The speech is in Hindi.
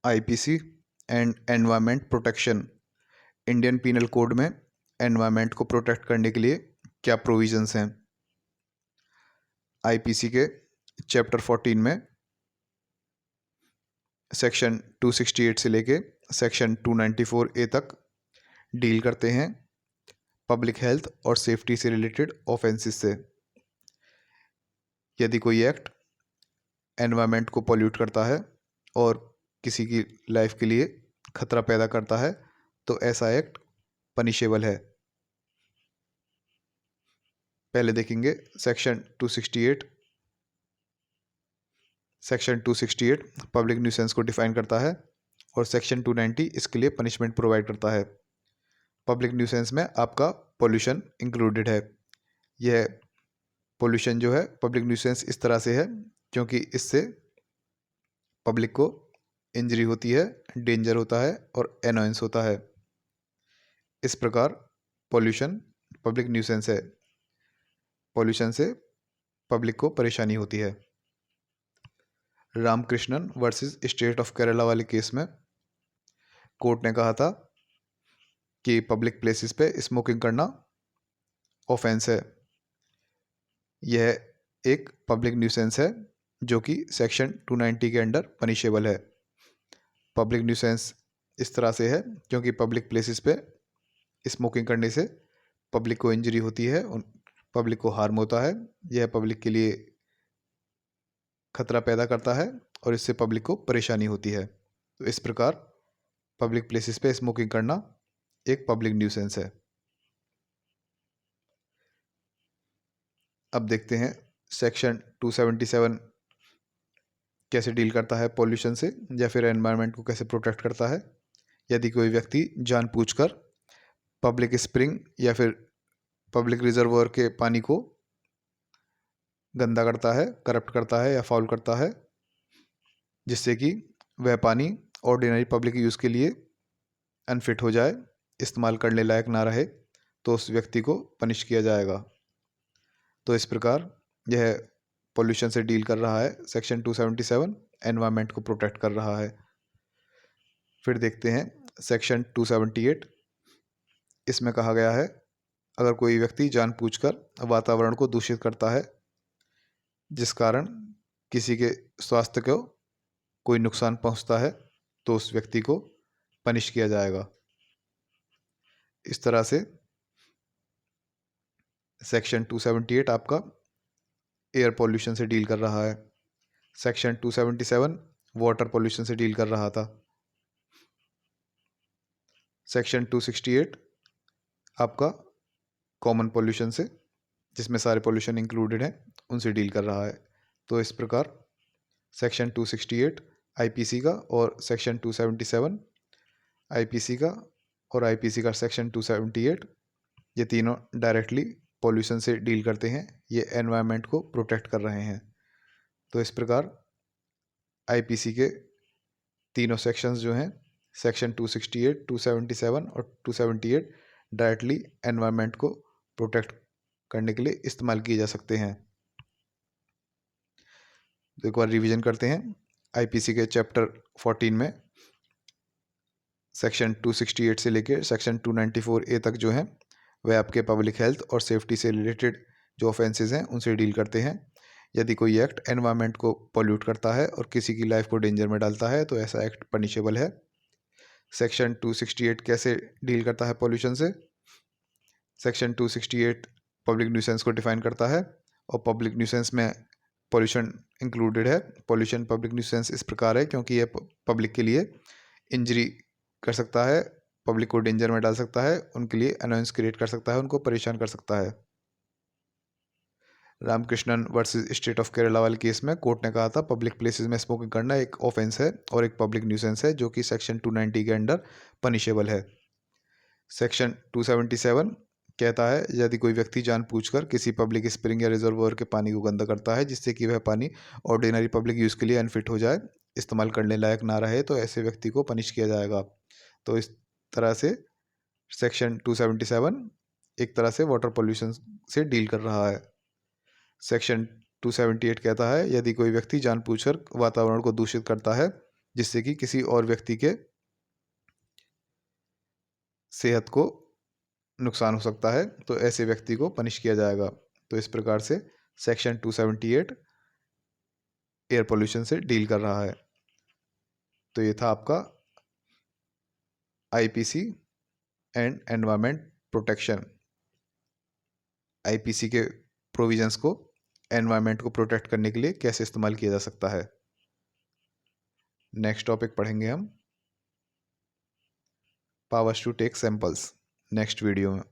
IPC and environment protection. Indian penal code में एनवायरनमेंट को प्रोटेक्ट करने के लिए क्या प्रोविजंस हैं? आईपीसी के चैप्टर 14 में सेक्शन 268 से लेके सेक्शन 294A तक डील करते हैं पब्लिक हेल्थ और सेफ्टी से रिलेटेड ऑफेंसेस से। यदि कोई एक्ट एनवायरनमेंट को पॉल्यूट करता है और किसी की लाइफ के लिए खतरा पैदा करता है तो ऐसा एक्ट पनिशेबल है। पहले देखेंगे सेक्शन 268। सेक्शन 268 पब्लिक न्यूसेंस को डिफाइन करता है और सेक्शन 290 इसके लिए पनिशमेंट प्रोवाइड करता है। पब्लिक न्यूसेंस में आपका पोल्यूशन इंक्लूडेड है। यह पोल्यूशन जो है पब्लिक न्यूसेंस इस तरह से है क्योंकि इससे पब्लिक को इंजरी होती है, डेंजर होता है और एनॉयंस होता है। इस प्रकार पोल्यूशन पब्लिक न्यूसेंस है। पोल्यूशन से पब्लिक को परेशानी होती है। Ramakrishnan versus state of Kerala वाले केस में कोर्ट ने कहा था कि पब्लिक प्लेसेस पे स्मोकिंग करना ऑफेंस है। यह एक पब्लिक न्यूसेंस है जो कि सेक्शन 290 के अंडर पनिशेबल है। पब्लिक न्यूसेंस इस तरह से है क्योंकि पब्लिक प्लेसेस पे स्मोकिंग करने से पब्लिक को इंजरी होती है, पब्लिक को हार्म होता है। यह पब्लिक के लिए खतरा पैदा करता है और इससे पब्लिक को परेशानी होती है। तो इस प्रकार पब्लिक प्लेसेस पे स्मोकिंग करना एक पब्लिक न्यूसेंस है। अब देखते हैं सेक्शन 277 कैसे डील करता है पॉल्यूशन से या फिर एनवायरनमेंट को कैसे प्रोटेक्ट करता है। यदि कोई व्यक्ति जानबूझकर पब्लिक स्प्रिंग या फिर पब्लिक रिजर्वोयर के पानी को गंदा करता है, करप्ट करता है या फाउल करता है जिससे कि वह पानी ऑर्डिनरी पब्लिक यूज़ के लिए अनफिट हो जाए, इस्तेमाल करने लायक ना रहे, तो उस व्यक्ति को पनिश किया जाएगा। तो इस प्रकार यह पोल्यूशन से डील कर रहा है। सेक्शन 277 एनवायरनमेंट को प्रोटेक्ट कर रहा है। फिर देखते हैं सेक्शन 278। इसमें कहा गया है अगर कोई व्यक्ति जानबूझकर वातावरण को दूषित करता है जिस कारण किसी के स्वास्थ्य को कोई नुकसान पहुंचता है तो उस व्यक्ति को पनिश किया जाएगा। इस तरह से सेक्शन 278 आपका एयर पॉल्यूशन से डील कर रहा है। सेक्शन 277 वाटर पॉल्यूशन से डील कर रहा था। सेक्शन 268 आपका कॉमन पॉल्यूशन से, जिसमें सारे पॉल्यूशन इंक्लूडेड हैं, उनसे डील कर रहा है। तो इस प्रकार सेक्शन 268 आईपीसी का और सेक्शन 277 आईपीसी का और आईपीसी का सेक्शन 278 ये तीनों डायरेक्टली पॉल्यूशन से डील करते हैं। ये एनवायरनमेंट को प्रोटेक्ट कर रहे हैं। तो इस प्रकार आईपीसी के तीनों सेक्शंस जो हैं सेक्शन 268, 277 और 278 डायरेक्टली एनवायरनमेंट को प्रोटेक्ट करने के लिए इस्तेमाल किए जा सकते हैं। तो एक बार रिवीजन करते हैं। आईपीसी के चैप्टर 14 में सेक्शन 268 से लेकर सेक्शन 294A तक जो है वह आपके पब्लिक हेल्थ और सेफ्टी से रिलेटेड जो ऑफेंसेस हैं उनसे डील करते हैं। यदि कोई एक्ट एनवायरनमेंट को पॉल्यूट करता है और किसी की लाइफ को डेंजर में डालता है तो ऐसा एक्ट पनिशेबल है। सेक्शन 268 कैसे डील करता है पॉल्यूशन से? सेक्शन 268 पब्लिक न्यूसेंस को डिफाइन करता है और पब्लिक न्यूसेंस में पॉल्यूशन इंक्लूडेड है। पॉल्यूशन पब्लिक न्यूसेंस इस प्रकार है क्योंकि यह पब्लिक के लिए इंजरी कर सकता है, पब्लिक को डेंजर में डाल सकता है, उनके लिए अनॉयंस क्रिएट कर सकता है, उनको परेशान कर सकता है। Ramakrishnan versus state of Kerala वाले केस में कोर्ट ने कहा था पब्लिक प्लेसेस में स्मोकिंग करना एक ऑफेंस है और एक पब्लिक न्यूसेंस है जो कि सेक्शन 290 के अंडर पनिशेबल है। सेक्शन 277 कहता है यदि कोई व्यक्ति जानबूझकर किसी पब्लिक स्प्रिंग या रिजर्वोयर के पानी को गंदा करता है जिससे कि वह पानी ऑर्डिनरी पब्लिक यूज़ के लिए अनफिट हो जाए, इस्तेमाल करने लायक ना रहे, तो ऐसे व्यक्ति को पनिश किया जाएगा। तो इस तरह से सेक्शन 277 एक तरह से वाटर पोल्यूशन से डील कर रहा है। सेक्शन 278 कहता है यदि कोई व्यक्ति जानबूझकर वातावरण को दूषित करता है जिससे कि किसी और व्यक्ति के सेहत को नुकसान हो सकता है, तो ऐसे व्यक्ति को पनिश किया जाएगा। तो इस प्रकार से सेक्शन 278 एयर पोल्यूशन से डील कर रहा है। तो ये था आपका IPC and environment protection. IPC के प्रोविजंस को एनवायरमेंट को प्रोटेक्ट करने के लिए कैसे इस्तेमाल किया जा सकता है। नेक्स्ट टॉपिक पढ़ेंगे हम powers to take samples next video में।